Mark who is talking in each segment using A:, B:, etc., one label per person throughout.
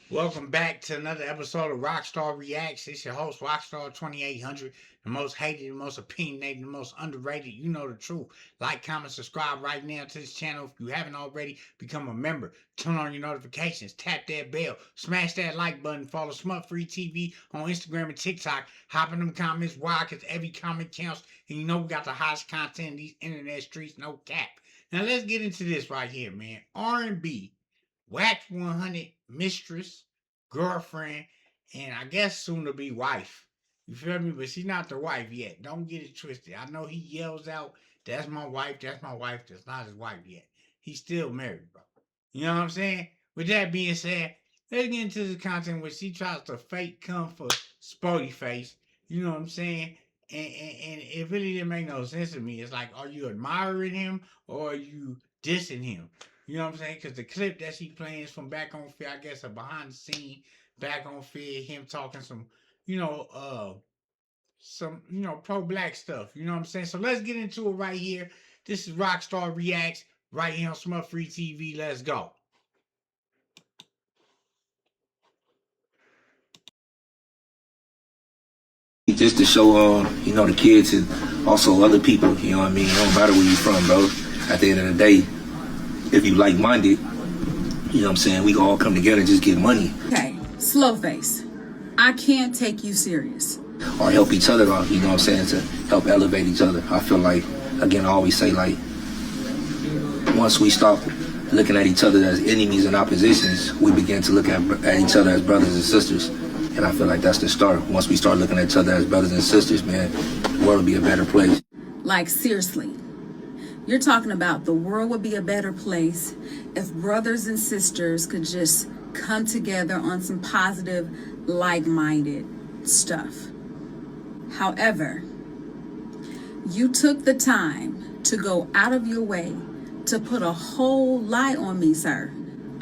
A: Welcome back to another episode of Rockstar Reacts. It's your host, Rockstar 2800, the most hated, the most opinionated, the most underrated. You know the truth. Like, comment, subscribe right now to this channel. If you haven't already, become a member. Turn on your notifications, tap that bell, smash that like button, follow Smut Free TV on Instagram and TikTok. Hop in them comments. Why? Because every comment counts. And you know we got the hottest content in these internet streets, no cap. Now let's get into this right here, man. R&B. Wack100 mistress, girlfriend, and I guess soon to be wife. You feel me? But she's not the wife yet. Don't get it twisted. I know he yells out, "That's my wife, that's my wife." That's not his wife yet. He's still married, bro. You know what I'm saying? With that being said, let's get into the content where she tries to fake come for Spoetyface. You know what I'm saying? And it really didn't make no sense to me. It's like, are you admiring him or are you dissing him? You know what I'm saying? Because the clip that she playing is from back on Fear, I guess, a behind the scene back on Fear, him talking some, you know, pro black stuff. You know what I'm saying? So let's get into it right here. This is Rockstar Reacts right here on Smut Free TV. Let's go.
B: Just to show the kids and also other people, you know what I mean? It don't matter where you from, bro. At the end of the day, if you like minded, you know what I'm saying, we can all come together and just get money.
C: Okay, slow face. I can't take you serious.
B: Or help each other out, you know what I'm saying, to help elevate each other. I feel like, again, I always say, like, once we stop looking at each other as enemies and oppositions, we begin to look at each other as brothers and sisters. And I feel like that's the start. Once we start looking at each other as brothers and sisters, man, the world will be a better place.
C: Like, seriously. You're talking about the world would be a better place if brothers and sisters could just come together on some positive, like-minded stuff. However, you took the time to go out of your way to put a whole lie on me, sir.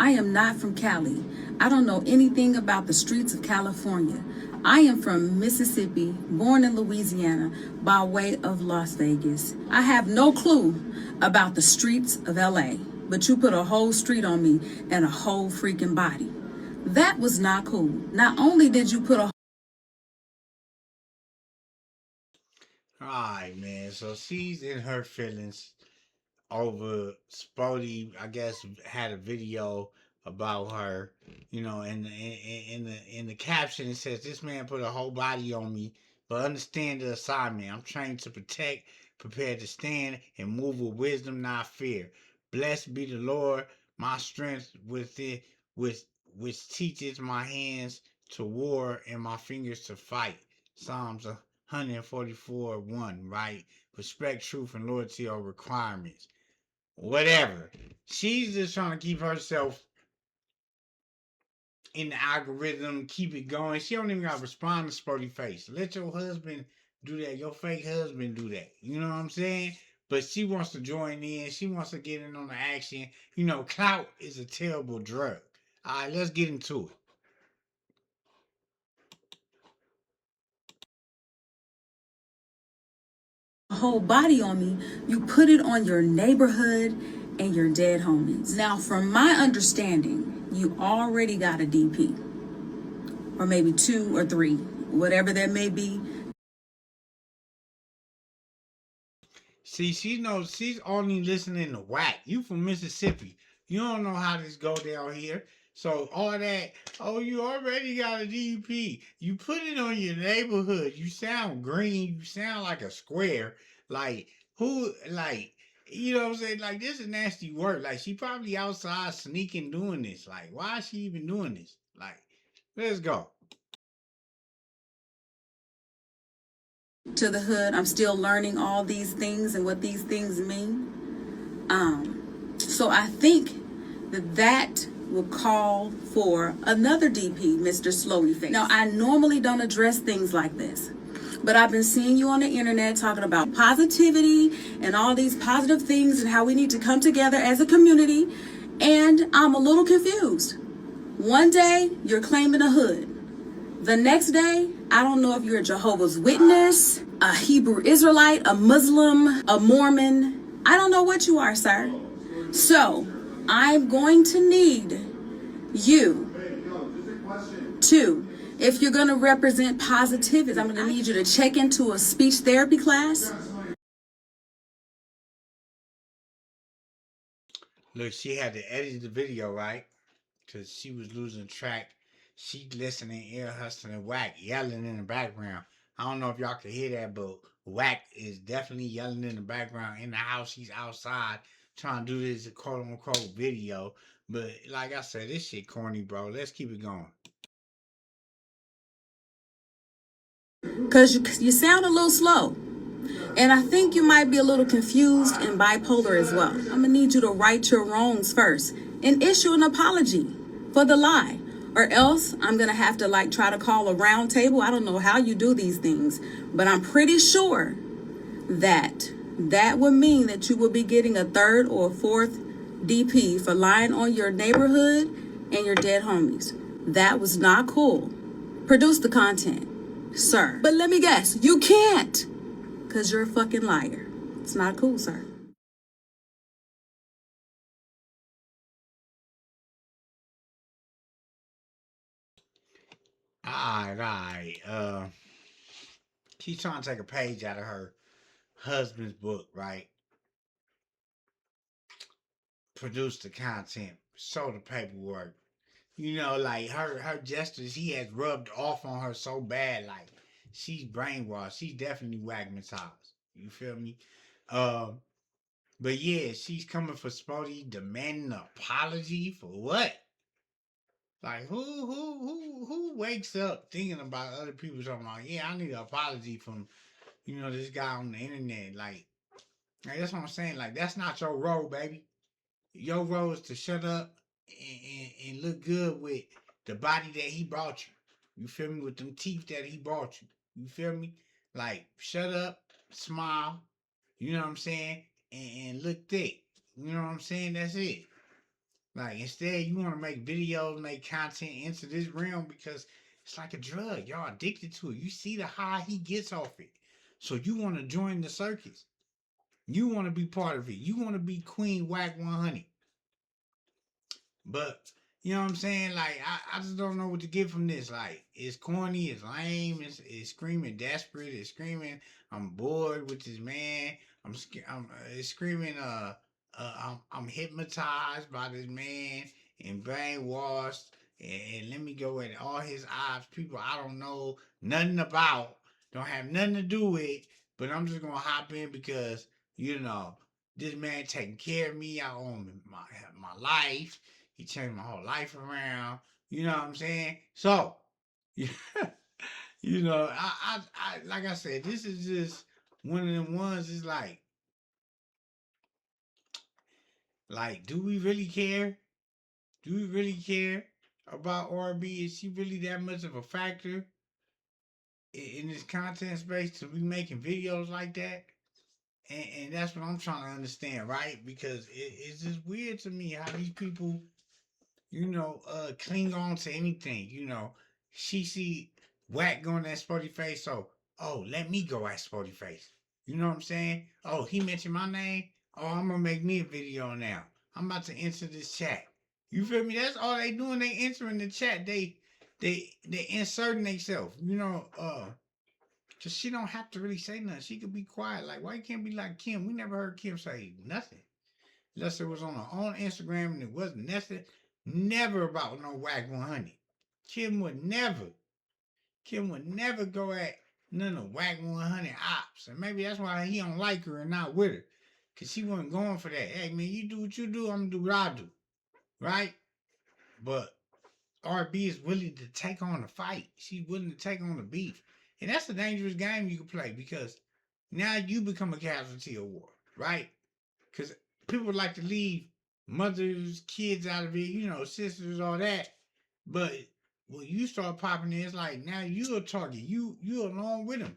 C: I am not from Cali. I don't know anything about the streets of California. I am from Mississippi, born in Louisiana, by way of Las Vegas. I have no clue about the streets of LA, but you put a whole street on me and a whole freaking body. That was not cool. Not only did you put a
A: Alright, man. So she's in her feelings over Spody, I guess, had a video about her, and in the caption it says, "This man put a whole body on me, but understand the assignment. I'm trained to protect, prepared to stand, and move with wisdom, not fear. Blessed be the Lord, my strength with it, which teaches my hands to war and my fingers to fight." Psalms 144:1, right? Respect, truth, and loyalty are requirements. Whatever. She's just trying to keep herself in the algorithm, keep it going. She don't even got to respond to Spoetyface. Let your husband do that. Your fake husband do that. You know what I'm saying? But she wants to join in. She wants to get in on the action. Clout is a terrible drug. All right, let's get into it.
C: whole body on me, you put it on your neighborhood and your dead homies. Now, from my understanding, you already got a DP, or maybe 2 or 3, whatever that may be.
A: See, she knows she's only listening to Wack. You from Mississippi. You don't know how this go down here. So all that, oh, you already got a DP. You put it on your neighborhood. You sound green. You sound like a square. Like, you know what I'm saying? Like, this is nasty work. Like, she probably outside sneaking doing this. Like, why is she even doing this? Like, let's go.
C: To the hood, I'm still learning all these things and what these things mean. So I think that will call for another DP, Mr. Slowyface. Now, I normally don't address things like this, but I've been seeing you on the internet talking about positivity and all these positive things and how we need to come together as a community, and I'm a little confused. One day, you're claiming a hood. The next day, I don't know if you're a Jehovah's Witness, a Hebrew Israelite, a Muslim, a Mormon. I don't know what you are, sir. So, I'm going to need you Two, if you're going to represent positivism, I'm going to need you to check into a speech therapy class.
A: Look, she had to edit the video, right? Because she was losing track. She listening, ear hustling, Wack yelling in the background. I don't know if y'all can hear that, but Wack is definitely yelling in the background in the house. He's outside trying to do this quote unquote video. But like I said, this shit corny, bro. Let's keep it going.
C: Because you sound a little slow. And I think you might be a little confused and bipolar as well. I'm going to need you to right your wrongs first and issue an apology for the lie. Or else I'm going to have to try to call a round table. I don't know how you do these things, but I'm pretty sure that would mean that you will be getting a third or fourth DP for lying on your neighborhood and your dead homies. That was not cool. Produce the content, sir. But let me guess, you can't. Because you're a fucking liar. It's not cool, sir.
A: Alright. She's trying to take a page out of her husband's book, right? Produce the content, show the paperwork. You know, like her gestures, he has rubbed off on her so bad, like she's brainwashed. She's definitely wagmatized. You feel me? But yeah, she's coming for Spotty, demanding an apology for what? Like who wakes up thinking about other people talking about, yeah, I need an apology from, this guy on the internet. Like that's what I'm saying. Like that's not your role, baby. Your role is to shut up and look good with the body that he brought you. You feel me? With them teeth that he brought you. You feel me? Like shut up, smile. You know what I'm saying? And look thick. You know what I'm saying? That's it. Like instead, you want to make videos, make content into this realm because it's like a drug. Y'all addicted to it. You see the high he gets off it, so you want to join the circus. You want to be part of it. You want to be Queen Wack100. But you know what I'm saying? Like I just don't know what to get from this. Like it's corny, it's lame, it's screaming desperate, it's screaming I'm bored with this man. It's screaming I'm hypnotized by this man and brainwashed and let me go at all his odds, people I don't know nothing about, don't have nothing to do with, but I'm just gonna hop in because this man taking care of me. I own my life. He changed my whole life around. You know what I'm saying? So, I like I said, this is just one of them ones. Is like, do we really care? Do we really care about RB? Is she really that much of a factor in this content space to be making videos like that? And that's what I'm trying to understand, right? Because it's just weird to me how these people cling on to anything. She see Wack going at Spoetyface, so let me go at Spoetyface. You know what I'm saying? Oh, he mentioned my name. Oh, I'm gonna make me a video now. I'm about to enter this chat. You feel me? That's all they doing. They entering the chat. They inserting themselves. Cause she don't have to really say nothing. She could be quiet. Like, why you can't be like Kim? We never heard Kim say nothing. Unless it was on her own Instagram and it wasn't necessary. Never about no Wack100. Kim would never go at none of Wack100 ops. And maybe that's why he don't like her and not with her. Cause she wasn't going for that. Hey man, you do what you do, I'm gonna do what I do. Right? But RB is willing to take on the fight. She's willing to take on the beef. And that's a dangerous game you can play because now you become a casualty of war, right? Because people like to leave mothers, kids out of it, sisters, all that. But when you start popping in, it's like now you're a target. You along with him.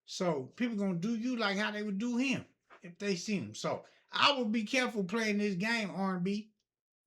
A: So people gonna do you like how they would do him if they see him. So I would be careful playing this game, R&B.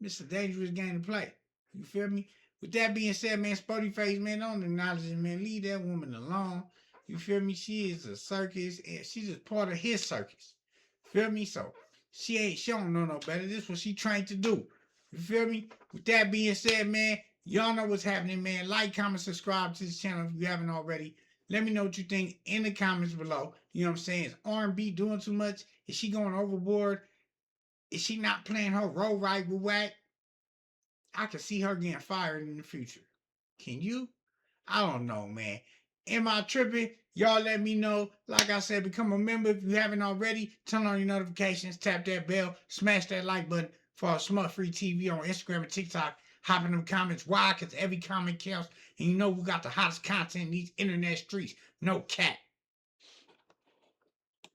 A: It's a dangerous game to play. You feel me? With that being said, man, Spoetyface, man, don't acknowledge it, man. Leave that woman alone. You feel me? She is a circus, and she's just part of his circus. Feel me? So she don't know no better. This is what she trained to do. You feel me? With that being said, man, Y'all know what's happening, man. Like, comment, subscribe to this channel if you haven't already. Let me know what you think in the comments below. You know what I'm saying? Is RannB doing too much? Is she going overboard? Is she not playing her role right with Wack? I can see her getting fired in the future. Can you? I don't know, man. Am I tripping? Y'all let me know. Like I said, become a member if you haven't already. Turn on your notifications, tap that bell, smash that like button for our smut-free TV on Instagram and TikTok. Hop in them comments. Why? Because every comment counts. And you know we got the hottest content in these internet streets. No cap.